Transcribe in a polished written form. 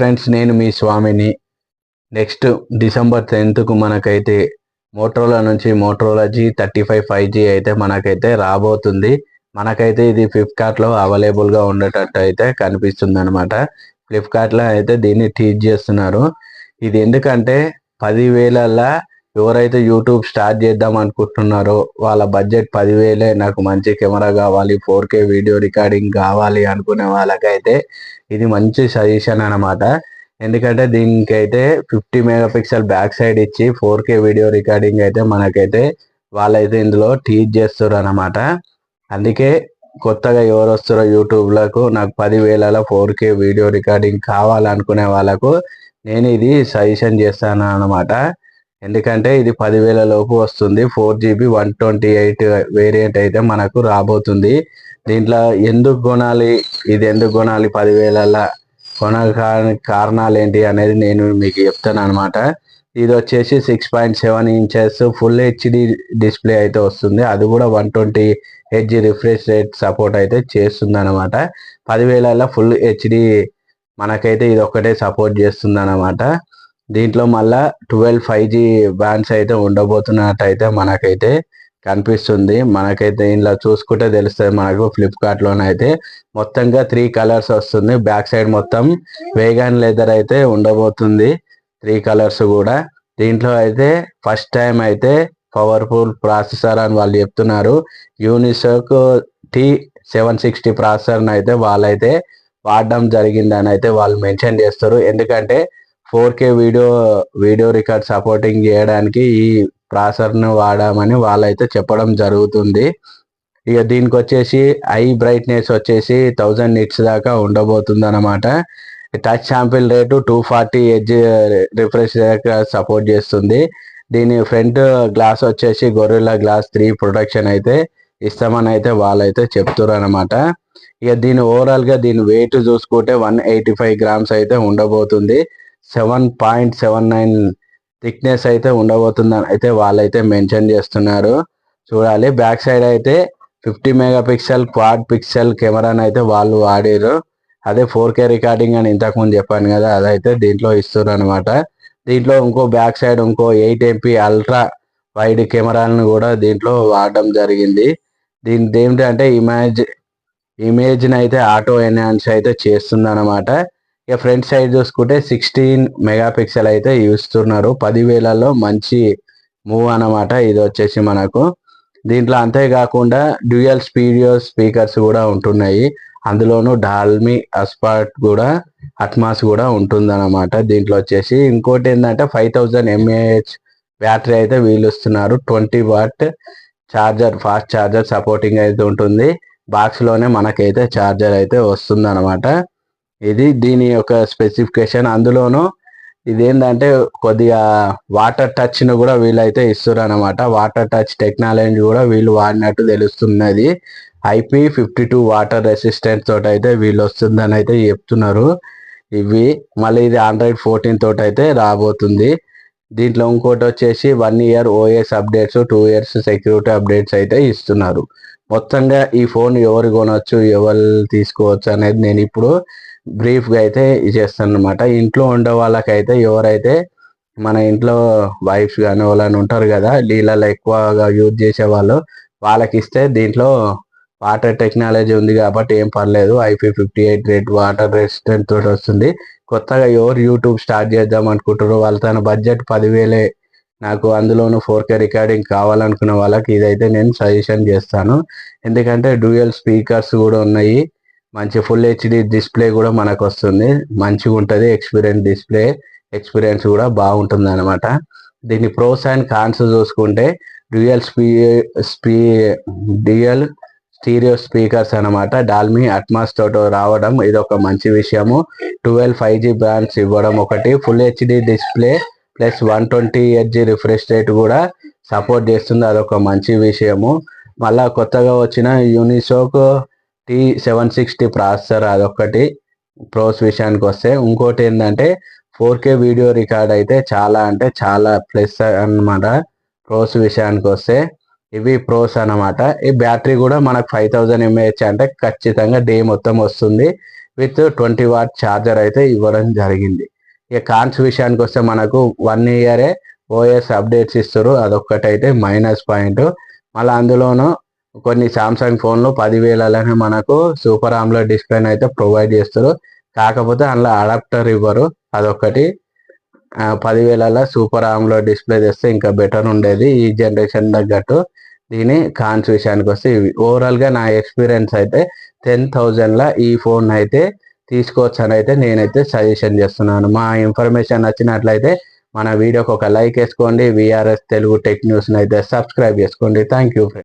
Friends, నేను మీ స్వామిని. Next December 10కు మనకైతే మోటరోలా నుంచి మోటరోలా G35 5G అయితే మనకైతే రాబోతుంది. మనకైతే ఇది ఫ్లిప్కార్ట్లో అవైలబుల్గా ఉండేటట్టు అయితే కనిపిస్తుంది అనమాట. ఫ్లిప్కార్ట్లో అయితే దీన్ని టీచ్ చేస్తున్నారు. ఇది ఎందుకంటే 10,000లా ఎవరైతే యూట్యూబ్ స్టార్ట్ చేద్దాం అనుకుంటున్నారో వాళ్ళ బడ్జెట్ 10,000, నాకు మంచి కెమెరా కావాలి, 4K వీడియో రికార్డింగ్ కావాలి అనుకునే వాళ్ళకైతే ఇది మంచి సజెషన్ అనమాట. ఎందుకంటే దీనికైతే 50 మెగాపిక్సెల్ బ్యాక్ సైడ్ ఇచ్చి 4K వీడియో రికార్డింగ్ అయితే మనకైతే వాళ్ళైతే ఇందులో టీచ్ చేస్తారు అనమాట. అందుకే కొత్తగా ఎవరు వస్తారో యూట్యూబ్లకు నాకు 10,000ల 4K వీడియో రికార్డింగ్ కావాలనుకునే వాళ్ళకు నేను ఇది సజెషన్ చేస్తాను అనమాట. ఎందుకంటే ఇది 10,000 లోపు వస్తుంది. 4GB 128 వేరియంట్ అయితే మనకు రాబోతుంది. దీంట్లో ఎందుకు కొనాలి, ఇది ఎందుకు కొనాలి 10,000ల కొనడానికి కారణాలు ఏంటి అనేది నేను మీకు చెప్తాను అనమాట. ఇది వచ్చేసి 6.7 ఇంచెస్ ఫుల్ హెచ్డి డిస్ప్లే అయితే వస్తుంది. అది కూడా 120Hz రిఫ్రెష్ రేట్ సపోర్ట్ అయితే చేస్తుంది అనమాట. 10,000ల ఫుల్ హెచ్డి మనకైతే ఇది ఒక్కటే సపోర్ట్ చేస్తుంది అనమాట. దీంట్లో మళ్ళా 12 5G బ్యాండ్స్ అయితే ఉండబోతున్నట్టు అయితే మనకైతే కనిపిస్తుంది. మనకైతే ఇందులో చూసుకుంటే తెలుస్తుంది. మనకు ఫ్లిప్కార్ట్లోనైతే మొత్తంగా 3 కలర్స్ వస్తుంది. బ్యాక్ సైడ్ మొత్తం వేగాన్ లెదర్ అయితే ఉండబోతుంది, 3 కలర్స్ కూడా. దీంట్లో అయితే ఫస్ట్ టైం అయితే పవర్ఫుల్ ప్రాసెసర్ అని వాళ్ళు చెప్తున్నారు. యూనిసోక్ T760 ప్రాసెసర్ని అయితే వాళ్ళైతే వాడడం జరిగిందని అయితే వాళ్ళు మెన్షన్ చేస్తారు. ఎందుకంటే 4K వీడియో రికార్డ్ సపోర్టింగ్ చేయడానికి ఈ ప్రాసెసర్ను వాడామని వాళ్ళైతే చెప్పడం జరుగుతుంది. ఇక దీనికి వచ్చేసి ఐ బ్రైట్నెస్ వచ్చేసి 1000 నిట్స్ దాకా ఉండబోతుంది అనమాట. Touch sample rate 240Hz refresh దాకా సపోర్ట్ చేస్తుంది. దీని ఫ్రంట్ గ్లాస్ వచ్చేసి గొరిల్లా గ్లాస్ 3 ప్రొటెక్షన్ అయితే ఇస్తామని అయితే వాళ్ళైతే చెప్తారు అనమాట. ఇక దీని ఓవరాల్గా దీని వెయిట్ చూసుకుంటే 185 గ్రామ్స్ అయితే ఉండబోతుంది. 7.79 థిక్నెస్ అయితే ఉండబోతుందని అయితే వాళ్ళైతే మెన్షన్ చేస్తున్నారు. చూడాలి. బ్యాక్ సైడ్ అయితే 50 మెగాపిక్సెల్ క్వాడ్ పిక్సెల్ కెమెరాని అయితే వాళ్ళు వాడారు. అదే 4K రికార్డింగ్ అని ఇంతకుముందు చెప్పాను కదా, అదైతే దీంట్లో ఇస్తారు అనమాట. దీంట్లో ఇంకో బ్యాక్ సైడ్ ఇంకో 8MP అల్ట్రా వైడ్ కెమెరాలను కూడా దీంట్లో వాడడం జరిగింది. దీని ఏంటంటే ఇమేజ్ని అయితే ఆటో ఎన్హాన్స్ అయితే చేస్తుంది అనమాట. ఇక ఫ్రంట్ సైడ్ చూసుకుంటే 16 మెగాపిక్సెల్ అయితే ఇస్తున్నారు. 10,000లలో మంచి మూవ్ అనమాట ఇది వచ్చేసి మనకు. దీంట్లో అంతేకాకుండా డ్యూయల్ స్టీరియో స్పీకర్స్ కూడా ఉంటున్నాయి. అందులోనూ డాల్మీ అట్మాస్ కూడా ఉంటుంది అనమాట. దీంట్లో వచ్చేసి ఇంకోటి ఏంటంటే 5000 mAh బ్యాటరీ అయితే వీళ్ళు ఇస్తున్నారు. 20W charger, fast charger supporting అయితే ఉంటుంది. బాక్స్లోనే మనకైతే ఛార్జర్ అయితే వస్తుంది అనమాట. ఇది దీని యొక్క స్పెసిఫికేషన్. అందులోనూ ఇదేంటంటే కొద్దిగా వాటర్ టచ్ను కూడా వీళ్ళైతే ఇస్తారు అనమాట. వాటర్ టచ్ టెక్నాలజీ కూడా వీళ్ళు వాడినట్టు తెలుస్తున్నది. IP52 వాటర్ రెసిస్టెంట్ తోటి అయితే వీళ్ళు వస్తుందని అయితే చెప్తున్నారు. ఇవి మళ్ళీ ఇది Android 14 తోటి అయితే రాబోతుంది. దీంట్లో ఇంకోటి వచ్చేసి 1 year OS updates, 2 years security updates అయితే ఇస్తున్నారు. మొత్తంగా ఈ ఫోన్ ఎవరు కొనవచ్చు, ఎవరు తీసుకోవచ్చు అనేది నేను ఇప్పుడు బ్రీఫ్గా అయితే చేస్తాను అనమాట. ఇంట్లో ఉండే వాళ్ళకైతే ఎవరైతే మన ఇంట్లో వైఫ్స్ కానీ వాళ్ళని ఉంటారు కదా, నీళ్ళలో ఎక్కువగా యూజ్ చేసే వాళ్ళకి ఇస్తే దీంట్లో వాటర్ టెక్నాలజీ ఉంది కాబట్టి ఏం పర్లేదు. IP58 రేట్ వాటర్ రెసిస్టెంట్ తోటి వస్తుంది. కొత్తగా ఎవరు యూట్యూబ్ స్టార్ట్ చేద్దాం అనుకుంటారో వాళ్ళు తన బడ్జెట్ 10,000, నాకు అందులోనూ 4K రికార్డింగ్ కావాలనుకున్న వాళ్ళకి ఇదైతే నేను సజెషన్ చేస్తాను. ఎందుకంటే డ్యూయల్ స్పీకర్స్ కూడా ఉన్నాయి. మంచి ఫుల్ హెచ్డి డిస్ప్లే కూడా మనకు వస్తుంది. మంచిగా ఉంటుంది. ఎక్స్పీరియన్స్ కూడా బాగుంటుంది అనమాట. దీని ప్రోస్ అండ్ కాన్స్ చూసుకుంటే డ్యూయల్ స్టీరియో స్పీకర్స్ అనమాట. డాల్మీ అట్మాస్ తోటి రావడం ఇది ఒక మంచి విషయము. 12 5G బ్యాండ్స్ ఇవ్వడం ఒకటి. Full HD display plus 120Hz refresh rate కూడా సపోర్ట్ చేస్తుంది, అదొక మంచి విషయము. మళ్ళా కొత్తగా వచ్చిన యూనిసోక్ T760 ప్రాసెసర్, అదొకటి ప్రోస్ విషయానికి వస్తే. ఇంకోటి ఏంటంటే 4K వీడియో రికార్డ్ అయితే చాలా అంటే చాలా ప్లస్ అనమాట. ప్రోస్ విషయానికి వస్తే ఇవి ప్రోస్ అనమాట. ఈ బ్యాటరీ కూడా మనకు 5000 mAh అంటే ఖచ్చితంగా డే మొత్తం వస్తుంది. విత్ 20 వాట్ ఛార్జర్ అయితే ఇవ్వడం జరిగింది. ఇక కాన్స్ విషయానికి వస్తే మనకు 1 ఇయరే ఓఎస్ అప్డేట్స్ ఇస్తారు, అదొక్కటైతే మైనస్ పాయింట్. మళ్ళీ అందులోనూ కొన్ని సామ్సంగ్ ఫోన్లు 10,000లోనే మనకు సూపర్ ఆమ్లెడ్ డిస్ప్లేని అయితే ప్రొవైడ్ చేస్తారు. కాకపోతే అందులో అడాప్టర్ ఇవ్వరు, అదొక్కటి. 10,000 సూపర్ ఆమ్లెడ్ డిస్ప్లే తెస్తే ఇంకా బెటర్ ఉండేది ఈ జనరేషన్ తగ్గట్టు. దీని కాన్స్ విషయానికి వస్తే ఇవి. ఓవరాల్గా నా ఎక్స్పీరియన్స్ అయితే 10,000ల ఈ ఫోన్ అయితే తీసుకోవచ్చు అని అయితే నేనైతే సజెషన్ చేస్తున్నాను. మా ఇన్ఫర్మేషన్ నచ్చినట్లయితే మన వీడియోకి ఒక లైక్ వేసుకోండి. విఆర్ఎస్ తెలుగు టెక్ న్యూస్ని అయితే సబ్స్క్రైబ్ చేసుకోండి. Thank you.